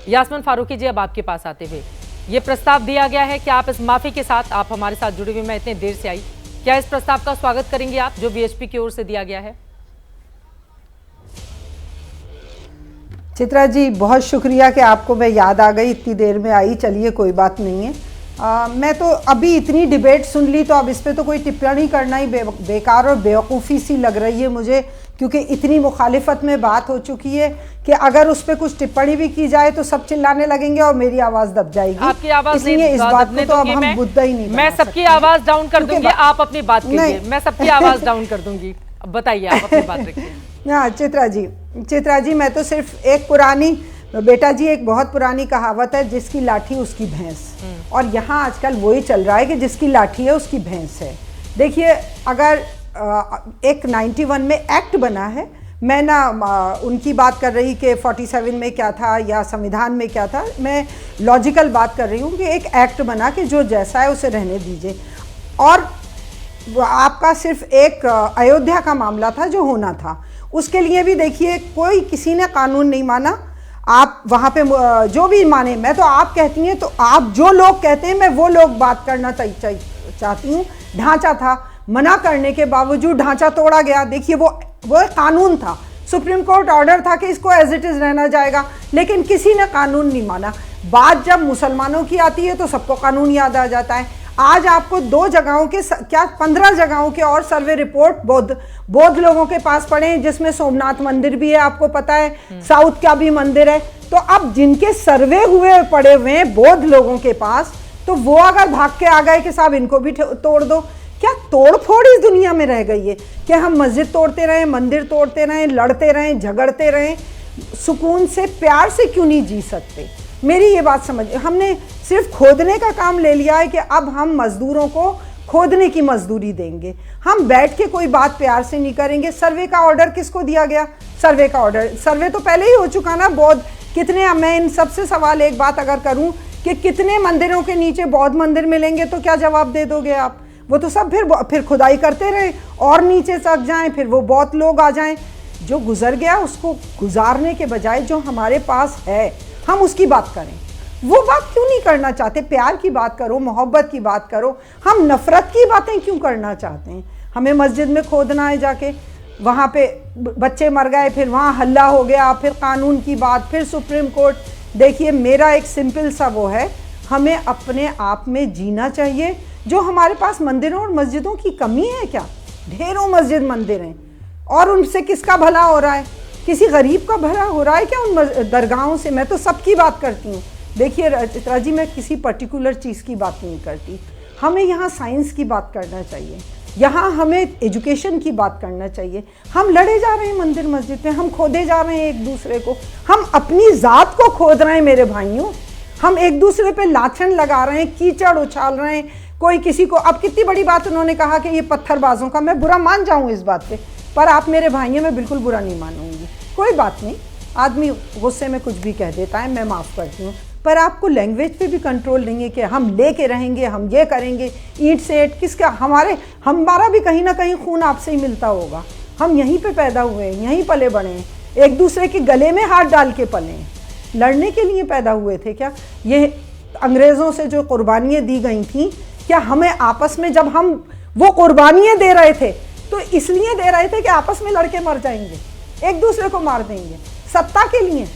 यास्मीन फारूकी जी, अब आपके पास आते हुए ये प्रस्ताव दिया गया है कि आप इस माफी के साथ, आप हमारे साथ जुड़े हुए, मैं इतने देर से आई, क्या इस प्रस्ताव का स्वागत करेंगे आप जो वीएचपी की ओर से दिया गया है? चित्रा जी, बहुत शुक्रिया कि आपको मैं याद आ गई, इतनी देर में आई। चलिए कोई बात नहीं है। मैं तो अभी इतनी डिबेट सुन ली तो अब इस पर तो कोई टिप्पणी करना ही बेकार और बेवकूफ़ी सी लग रही है मुझे, क्योंकि इतनी मुखालिफत में बात हो चुकी है कि अगर उस पर कुछ टिप्पणी भी की जाए तो सब चिल्लाने लगेंगे और मेरी आवाज़ दब जाएगी। आपकी आवाज़ इसलिए इस बात को तो अब हम मुद्दा ही नहीं, मैं सबकी आवाज़ डाउन कर दूंगी, आप अपनी बात कीजिए। मैं सबकी आवाज़ डाउन कर दूंगी। अब बताइए, आप अपनी बात रखिए। हाँ चित्रा जी, मैं तो सिर्फ एक पुरानी, बेटा जी, एक बहुत पुरानी कहावत है, जिसकी लाठी उसकी भैंस, और यहाँ आजकल वही चल रहा है कि जिसकी लाठी है उसकी भैंस है। देखिए, अगर एक 91 में एक्ट बना है, मैं ना उनकी बात कर रही कि 47 में क्या था या संविधान में क्या था, मैं लॉजिकल बात कर रही हूँ कि एक एक्ट बना कि जो जैसा है उसे रहने दीजिए। और आपका सिर्फ एक अयोध्या का मामला था जो होना था, उसके लिए भी देखिए कोई किसी ने कानून नहीं माना। आप वहाँ पे जो भी माने, मैं तो आप कहती हैं तो आप जो लोग कहते हैं मैं वो लोग बात करना चाहती हूँ। ढांचा था, मना करने के बावजूद ढांचा तोड़ा गया। देखिए वो कानून था, सुप्रीम कोर्ट ऑर्डर था कि इसको एज इट इज़ रहना जाएगा, लेकिन किसी ने कानून नहीं माना। बात जब मुसलमानों की आती है तो सबको कानून याद आ जाता है। आज आपको 2 जगहों के, क्या 15 जगहों के और सर्वे रिपोर्ट बौद्ध लोगों के पास पड़े हैं, जिसमें सोमनाथ मंदिर भी है, आपको पता है, साउथ का भी मंदिर है। तो अब जिनके सर्वे हुए पड़े हुए हैं बौद्ध लोगों के पास, तो वो अगर भाग के आ गए कि साहब इनको भी तोड़ दो, क्या तोड़ फोड़ इस दुनिया में रह गई है कि हम मस्जिद तोड़ते रहें, मंदिर तोड़ते रहें, लड़ते रहें, झगड़ते रहें? सुकून से, प्यार से क्यों नहीं जी सकते? मेरी ये बात समझ, हमने सिर्फ खोदने का काम ले लिया है कि अब हम मजदूरों को खोदने की मजदूरी देंगे, हम बैठ के कोई बात प्यार से नहीं करेंगे। सर्वे का ऑर्डर किसको दिया गया? सर्वे का ऑर्डर, सर्वे तो पहले ही हो चुका ना। बौद्ध कितने, मैं इन सबसे सवाल एक बात अगर करूं कि कितने मंदिरों के नीचे बौद्ध मंदिर मिलेंगे, तो क्या जवाब दे दोगे आप? वो तो सब फिर खुदाई करते रहे और नीचे तक जाएं, फिर वो बौद्ध लोग आ जाएं। जो गुजर गया उसको गुजारने के बजाय जो हमारे पास है हम उसकी बात करें। वो बात क्यों नहीं करना चाहते? प्यार की बात करो, मोहब्बत की बात करो। हम नफरत की बातें क्यों करना चाहते हैं? हमें मस्जिद में खोदना है जाके, वहाँ पे बच्चे मर गए, फिर वहाँ हल्ला हो गया, फिर कानून की बात, फिर सुप्रीम कोर्ट। देखिए, मेरा एक सिंपल सा वो है, हमें अपने आप में जीना चाहिए। जो हमारे पास मंदिरों और मस्जिदों की कमी है क्या? ढेरों मस्जिद मंदिर हैं, और उनसे किसका भला हो रहा है? किसी गरीब का भला हो रहा है क्या उन दरगाहों से? मैं तो सबकी बात करती हूँ। देखिए चित्रा जी, मैं किसी पर्टिकुलर चीज़ की बात नहीं करती। हमें यहाँ साइंस की बात करना चाहिए, यहाँ हमें एजुकेशन की बात करना चाहिए। हम लड़े जा रहे हैं मंदिर मस्जिद में, हम खोदे जा रहे हैं एक दूसरे को, हम अपनी ज़ात को खोद रहे हैं मेरे भाइयों। हम एक दूसरे पे लाछन लगा रहे हैं, कीचड़ उछाल रहे हैं। कोई किसी को, अब कितनी बड़ी बात उन्होंने कहा कि ये पत्थरबाजों का, मैं बुरा मान जाऊँ इस बात पे, पर आप मेरे भाई हैं, मैं बिल्कुल बुरा नहीं मानूंगी। कोई बात नहीं, आदमी गुस्से में कुछ भी कह देता है, मैं माफ़ करती हूँ, पर आपको लैंग्वेज पे भी कंट्रोल नहीं है कि हम लेके रहेंगे, हम ये करेंगे। ईंट से ईंट किसका? हमारा भी कहीं ना कहीं खून आपसे ही मिलता होगा। हम यहीं पे पैदा हुए हैं, यहीं पले बड़े हैं, एक दूसरे के गले में हाथ डाल के पले हैं। लड़ने के लिए पैदा हुए थे क्या? ये अंग्रेज़ों से जो कुर्बानियाँ दी गई थी, क्या हमें आपस में, जब हम वो कुर्बानियाँ दे रहे थे तो इसलिए दे रहे थे कि आपस में लड़के मर जाएंगे, एक दूसरे को मार देंगे सत्ता के लिए?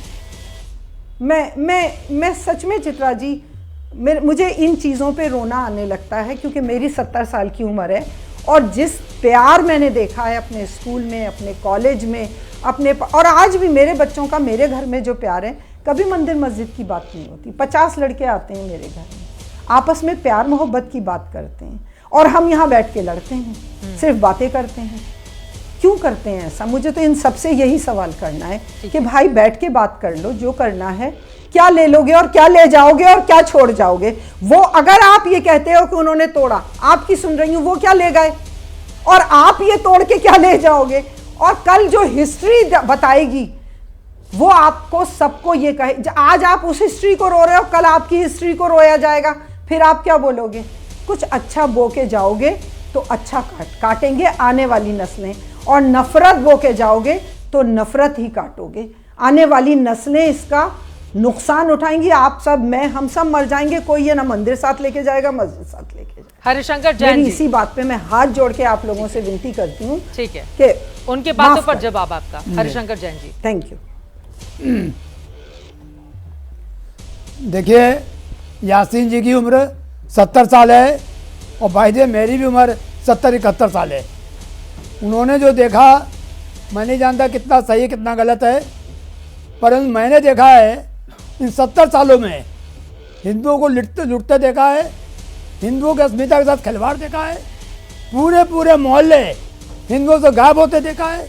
मैं सच में चित्रा जी, मुझे इन चीज़ों पे रोना आने लगता है, क्योंकि मेरी 70 साल की उम्र है, और जिस प्यार मैंने देखा है अपने स्कूल में, अपने कॉलेज में, और आज भी मेरे बच्चों का मेरे घर में जो प्यार है, कभी मंदिर मस्जिद की बात नहीं होती। 50 लड़के आते हैं मेरे घर में, आपस में प्यार मोहब्बत की बात करते हैं, और हम यहाँ बैठ के लड़ते हैं, सिर्फ बातें करते हैं। क्यों करते हैं ऐसा? मुझे तो इन सबसे यही सवाल करना है कि भाई बैठ के बात कर लो, जो करना है। क्या ले लोगे और क्या ले जाओगे और क्या छोड़ जाओगे? वो अगर आप ये कहते हो कि उन्होंने तोड़ा, आपकी सुन रही हूँ, वो क्या ले गए और आप ये तोड़ के क्या ले जाओगे? और कल जो हिस्ट्री बताएगी वो आपको सबको ये कहे, आज आप उस हिस्ट्री को रो रहे हो, कल आपकी हिस्ट्री को रोया जाएगा, फिर आप क्या बोलोगे? कुछ अच्छा बो के जाओगे तो अच्छा काटेंगे आने वाली नस्लें, और नफरत बो के जाओगे तो नफरत ही काटोगे। आने वाली नस्लें इसका नुकसान उठाएंगी आप सब, मैं, हम सब मर जाएंगे। कोई ये ना मंदिर साथ लेके जाएगा, मस्जिद साथ लेके जाएगा। हरिशंकर जैन मेरी जी, इसी बात पे मैं हाथ जोड़ के आप लोगों से विनती करती हूँ ठीक है, कि उनके बातों माफ पर कर। जवाब आपका। Harishankar Jain ji, thank you. देखिए, यासीन जी की उम्र 70 साल है और भाईजे मेरी भी उम्र 70-71 साल है। उन्होंने जो देखा, मैं नहीं जानता कितना सही है कितना गलत है, परंतु मैंने देखा है इन 70 सालों में हिंदुओं को लुटते देखा है, हिंदुओं की अस्मिता के साथ खिलवाड़ देखा है, पूरे पूरे मोहल्ले हिंदुओं से गायब होते देखा है।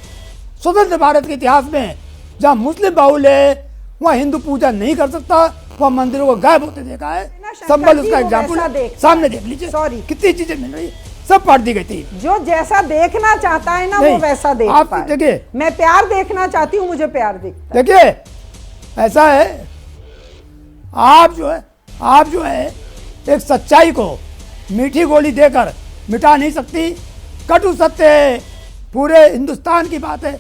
स्वतंत्र भारत के इतिहास में जहाँ मुस्लिम बाहुल्य है वहाँ हिंदू पूजा नहीं कर सकता, वहाँ मंदिरों को गायब होते देखा है। संबल उसका एग्जाम्पल सामने देख लीजिए, सॉरी कितनी चीजें मिल रही, सब पाट दी गई थी। जो जैसा देखना चाहता है ना वो नहीं, वैसा देख आप पाए। देखिए, मैं प्यार देखना चाहती हूँ, मुझे प्यार दिखता है। देखिए ऐसा है, आप जो है एक सच्चाई को मीठी गोली देकर मिटा नहीं सकती। कटु सत्य है, पूरे हिंदुस्तान की बात है,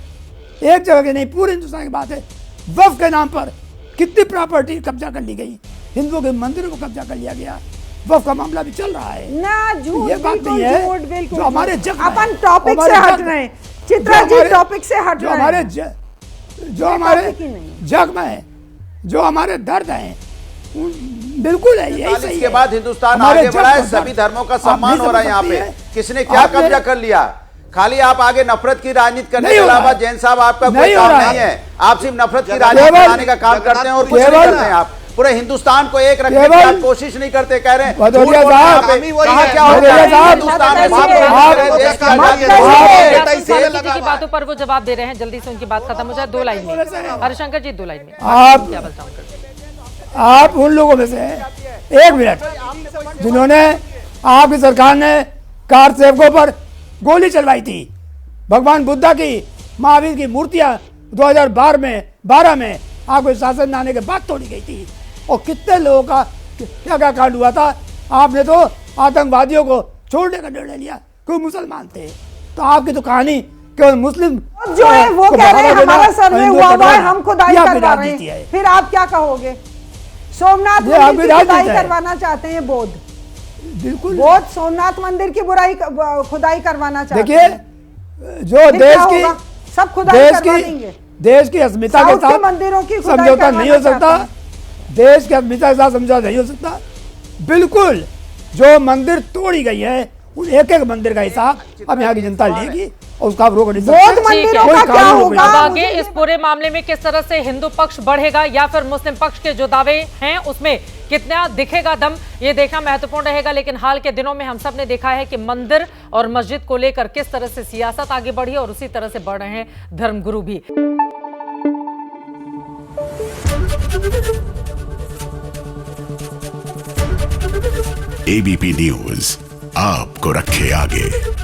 एक जगह की नहीं, पूरे हिंदुस्तान की बात है। वक्फ के नाम पर कितनी प्रॉपर्टी कब्जा कर ली गई, हिंदुओं के मंदिरों को कब्जा कर लिया गया। वक्फ का मामला भी चल रहा है ना, झूठ, ये बात बिल्कुल नहीं है झूठ, बिल्कुल जो हमारे जग में है, अपन टॉपिक हमारे से हट जग में, रहे हैं। चित्रा जो जी हमारे- टॉपिक से हट जो रहे हमारे हैं। जो हमारे टॉपिक ही नहीं। जग में है, जो हमारे दर्द हैं, बिल्कुल है, यही सही के है। बाद हिंदुस्तान हमारे आगे जग बढ़ा है, को सभी दर्द। धर्मों का आप सम्मान नहीं हो रहा है समझ यहाँ सकती पे। है। किसने क्या आप मेरे- कब्जा कर लिया? खाली आप आगे नफरत की राजनीति करने नहीं के हो रहा अलावा है। जैन साहब आपका कोई नहीं हो काम रहा नहीं है। है। आप सिर्फ नफरत की राजनीति केवल- बनाने का काम करते हैं और कुछ नहीं केवल- करते हैं। आप पूरे हिंदुस्तान को एक रखने की केवल- आप कोशिश नहीं करते, कह रहे हैं भदौरिया झूठ बोल रहे हैं साहब, यहाँ पे। काम ही वही कहाँ है। क्या हो भदौरिया रहा है साहब, हिंदुस्तान में? आप- बात आप- कर रहे हैं, देश की मत आजादी कहिए। है। यासीन पैसे फारूकी जी लगा की हुआ है। बातों पर वो जवाब दे रहे हैं, जल्दी से उनकी बात खत्म हो जाए। 2 लाइन में हरिशंकर जी, 2 लाइन में आप- क्या बताऊं कर आप उन लोगों में से हैं, 1 मिनट, जिन्होंने आपकी सरकार ने कार सेवकों पर गोली चलवाई थी। भगवान बुद्धा की, महावीर की मूर्तियां 2012 में आपके शासन में आने के बाद तोड़ी गई थी। और कितने लोगों का क्या क्या कांड हुआ था। आपने तो आतंकवादियों को छोड़ने का निर्णय लिया, कोई मुसलमान थे। तो आपकी तो कहानी केवल मुस्लिम जो है वो को कह रहे हैं बढ़ावा देना, हमारा सर्वे हिंदू हुआ को हुआ है, बढ़ाना, हम खुदाई ये आपकी करवा रहे राजनीति हैं। है। फिर आप क्या कहोगे? सोमनाथ ये आपकी मंदिर की खुदाई राजनीति है। करवाना चाहते हैं, बोध बिल्कुल। सोमनाथ मंदिर की खुदाई करवाना चाहते देखिए, हैं। जो फिर देश क्या की होगा? सब खुदाई देश करवा की देंगे। देश की अस्मिता के साउथ के साथ मंदिरों की खुदाई समझौता नहीं हो करवाना सकता। चाहते देश की अस्मिता के साथ समझौता नहीं हो सकता। बिल्कुल, जो मंदिर तोड़ी गई है उन एक एक मंदिर का हिसाब अब यहाँ की जनता लेगी और उसका आप रोक नहीं बौद्ध सकते। मंदिरों कोई का क्या कानून होगा? अब नहीं। आगे इस पूरे मामले में किस तरह से हिंदू पक्ष बढ़ेगा या फिर मुस्लिम पक्ष के जो दावे हैं उसमें कितना दिखेगा दम, ये देखना महत्वपूर्ण रहेगा। लेकिन हाल के दिनों में हम सब ने देखा है कि मंदिर और मस्जिद को लेकर किस तरह से सियासत आगे बढ़ी और उसी तरह से बढ़ रहे हैं धर्मगुरु भी। एबीपी न्यूज आपको रखे आगे।